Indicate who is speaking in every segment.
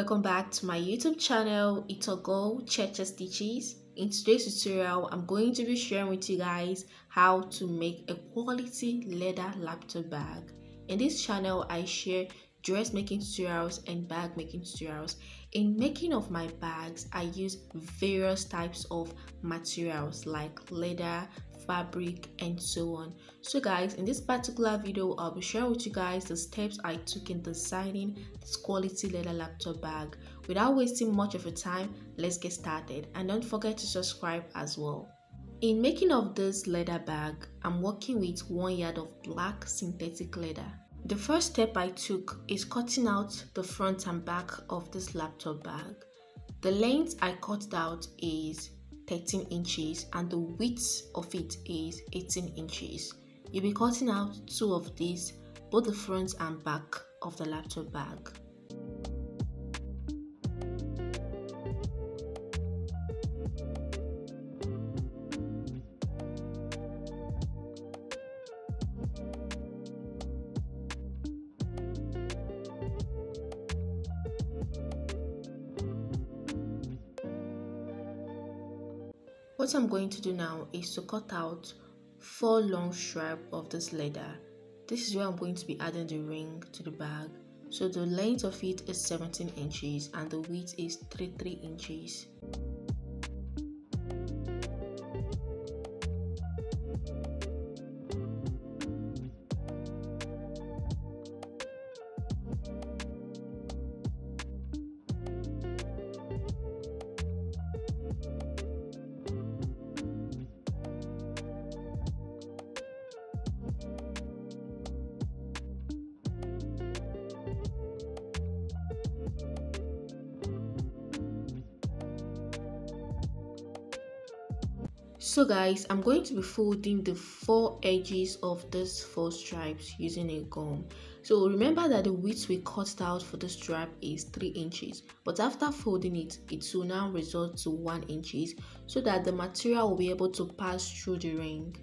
Speaker 1: welcome back to my YouTube channel. It's a girl Cheche Stitches. In today's tutorial, I'm going to be sharing with you guys how to make a quality leather laptop bag. In this channel, I share dressmaking tutorials and bag making tutorials. In making of my bags, I use various types of materials like leather, fabric, and so on. So guys, in this particular video, I'll be sharing with you guys the steps I took in designing this quality leather laptop bag. Without wasting much of your time, let's get started, and don't forget to subscribe as well. In making of this leather bag, I'm working with 1 yard of black synthetic leather. The first step I took is cutting out the front and back of this laptop bag. The length I cut out is 13 inches and the width of it is 18 inches. You'll be cutting out 2 of these, both the front and back of the laptop bag. What I'm going to do now is to cut out 4 long strips of this leather. This is where I'm going to be adding the ring to the bag. So the length of it is 17 inches and the width is 33 inches. So guys, I'm going to be folding the 4 edges of these 4 stripes using a gum. So remember that the width we cut out for the strap is 3 inches, but after folding it, it will now result to 1 inches so that the material will be able to pass through the ring.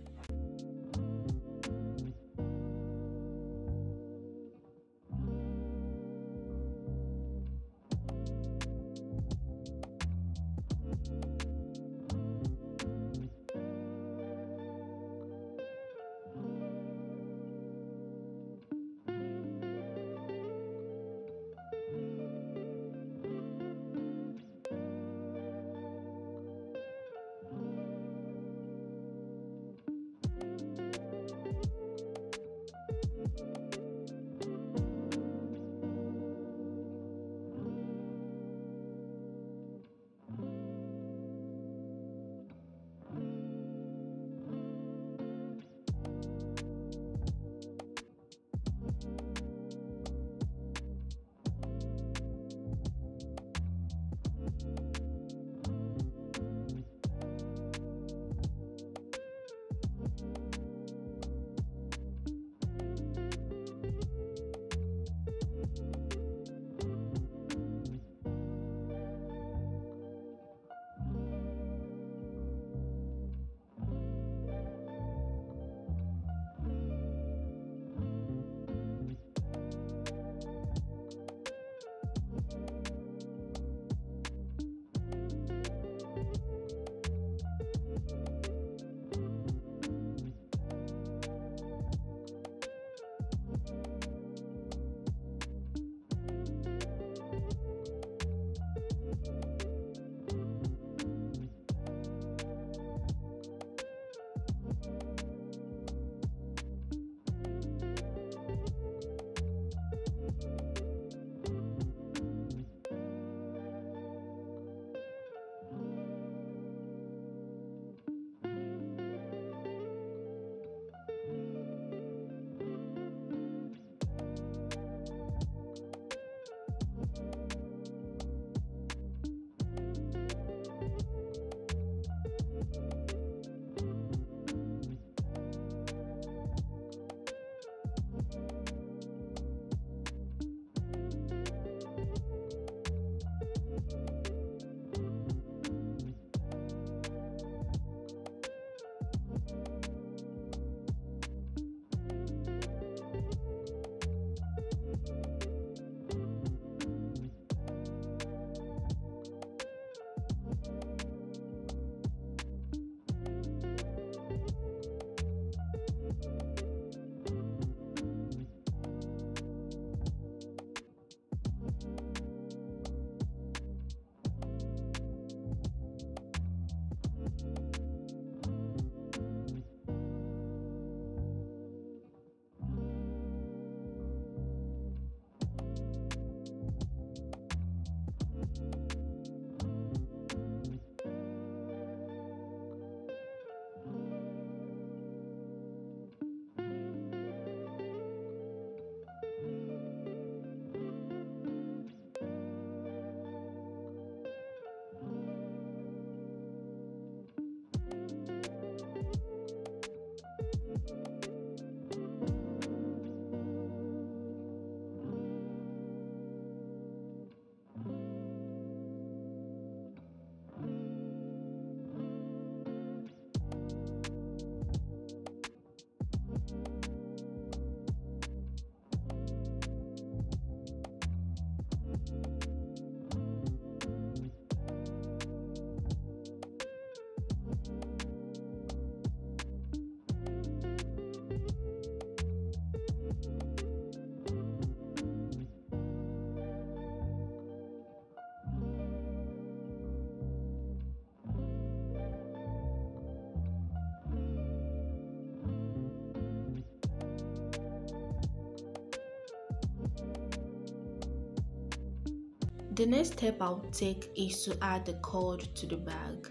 Speaker 1: The next step I'll take is to add the cord to the bag.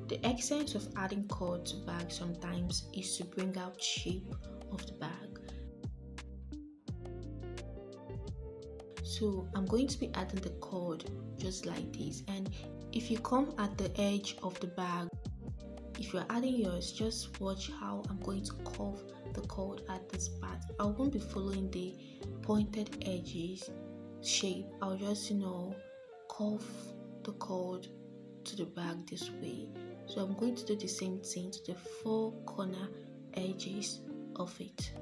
Speaker 1: The essence of adding cord to bag sometimes is to bring out shape of the bag. So I'm going to be adding the cord just like this, and if you come at the edge of the bag, if you're adding yours, just watch how I'm going to curve the cord at this part. I won't be following the pointed edges shape. I'll just curve the cord to the bag this way. So I'm going to do the same thing to the four corner edges of it.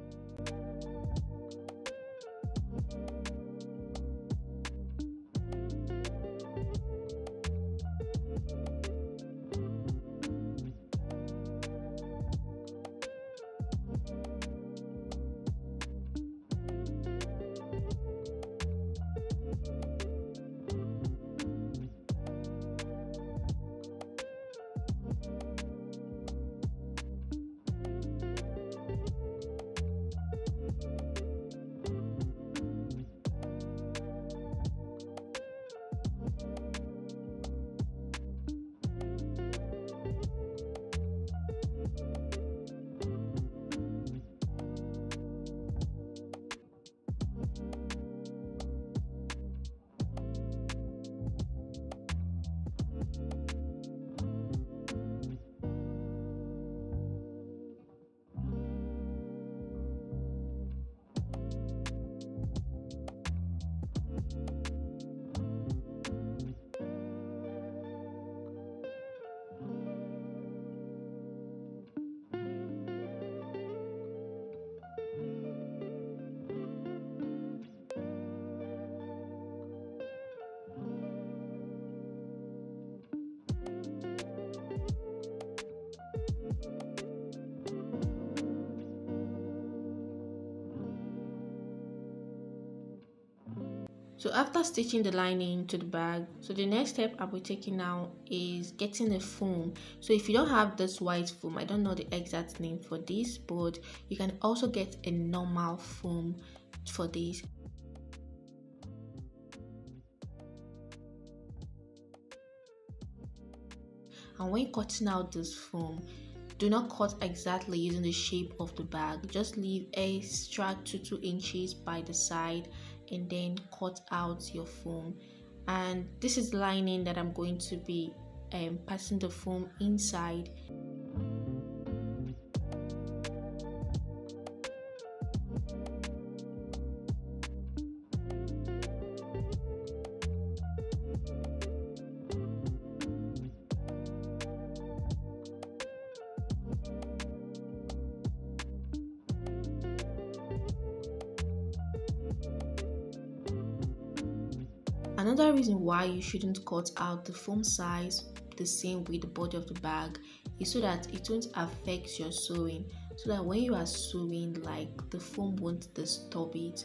Speaker 1: So after stitching the lining to the bag, so the next step I'll be taking now is getting a foam. So if you don't have this white foam, I don't know the exact name for this, but you can also get a normal foam for this. And when cutting out this foam, do not cut exactly using the shape of the bag. Just leave extra 2 inches by the side and then cut out your foam. And this is the lining that I'm going to be passing the foam inside. Another reason why you shouldn't cut out the foam size the same with the body of the bag is so that it won't affect your sewing, so that when you are sewing, like, the foam won't disturb it.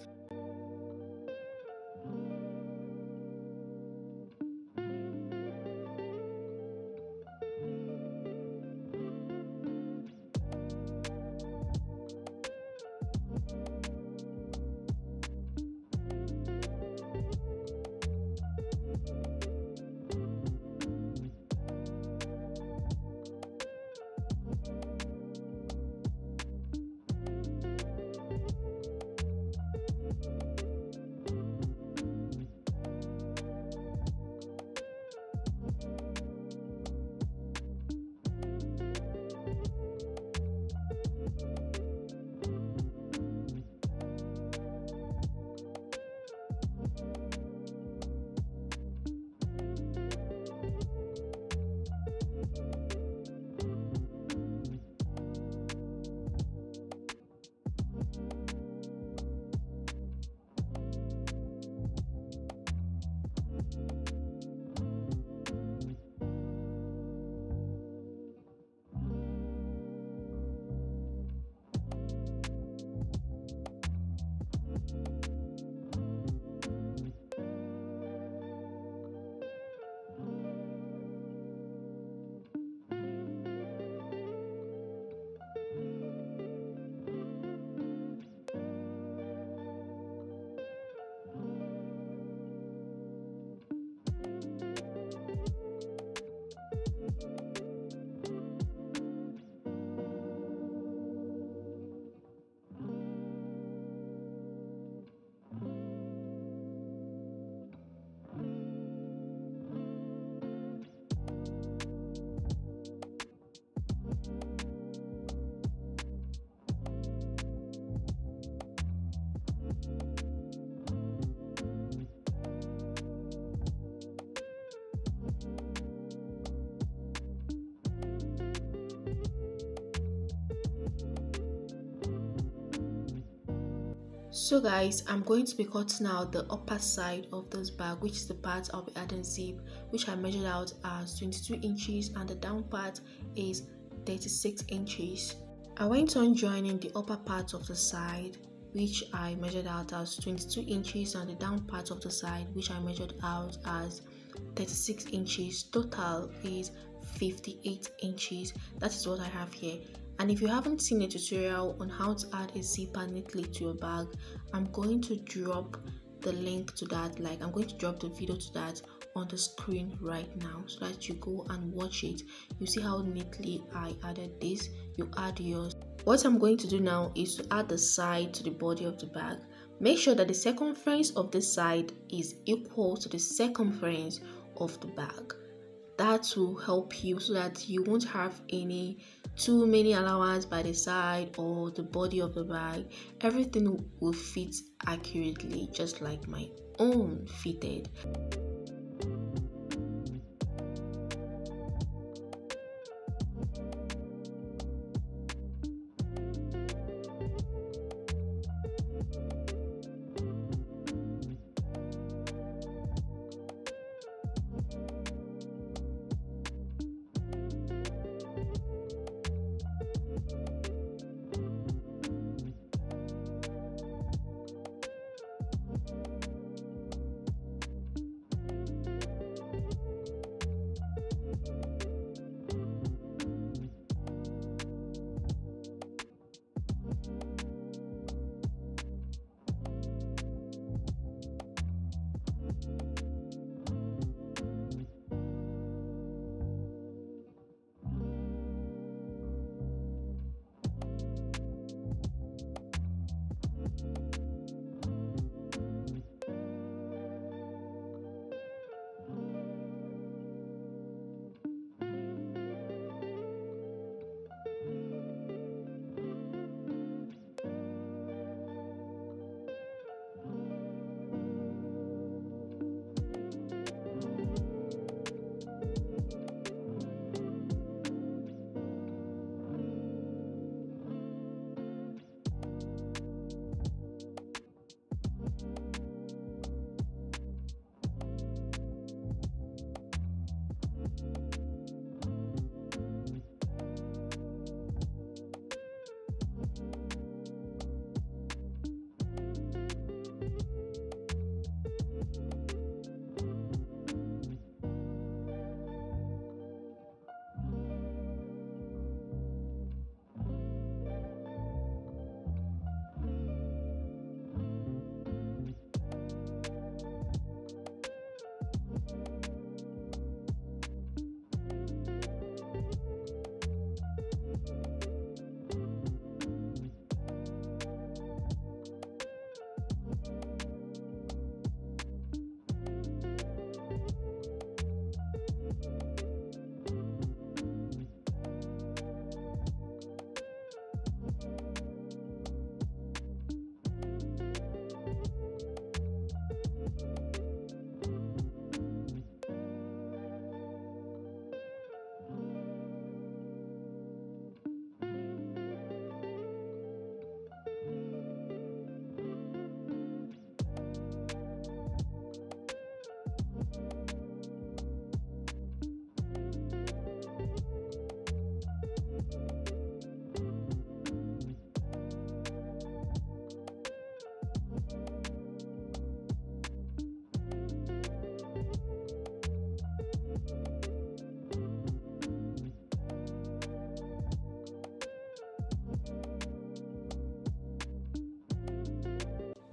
Speaker 1: So guys, I'm going to be cutting out the upper side of this bag, which is the part I'll be adding zip, which I measured out as 22 inches, and the down part is 36 inches. I went on joining the upper part of the side, which I measured out as 22 inches, and the down part of the side, which I measured out as 36 inches. Total is 58 inches. That is what I have here. And if you haven't seen a tutorial on how to add a zipper neatly to your bag, I'm going to drop the link to that, I'm going to drop the video to that on the screen right now, so that you go and watch it. You see how neatly I added this. You add yours. What I'm going to do now is to add the side to the body of the bag. Make sure that the circumference of the side is equal to the circumference of the bag. That will help you so that you won't have too many allowance by the side or the body of the bag. Everything will fit accurately, just like my own fitted.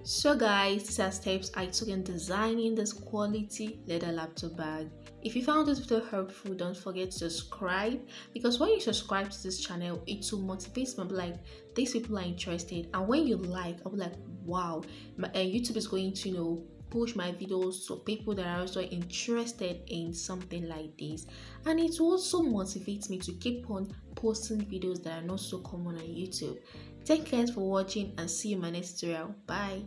Speaker 1: So guys, these are steps I took in designing this quality leather laptop bag. If you found this video helpful, don't forget to subscribe, because when you subscribe to this channel, it will motivate me. Like, these people are interested, and when you like, I'll be like, wow, YouTube is going to push my videos to people that are also interested in something like this, and it also motivates me to keep on posting videos that are not so common on YouTube. Thank you guys for watching, and see you in my next tutorial. Bye.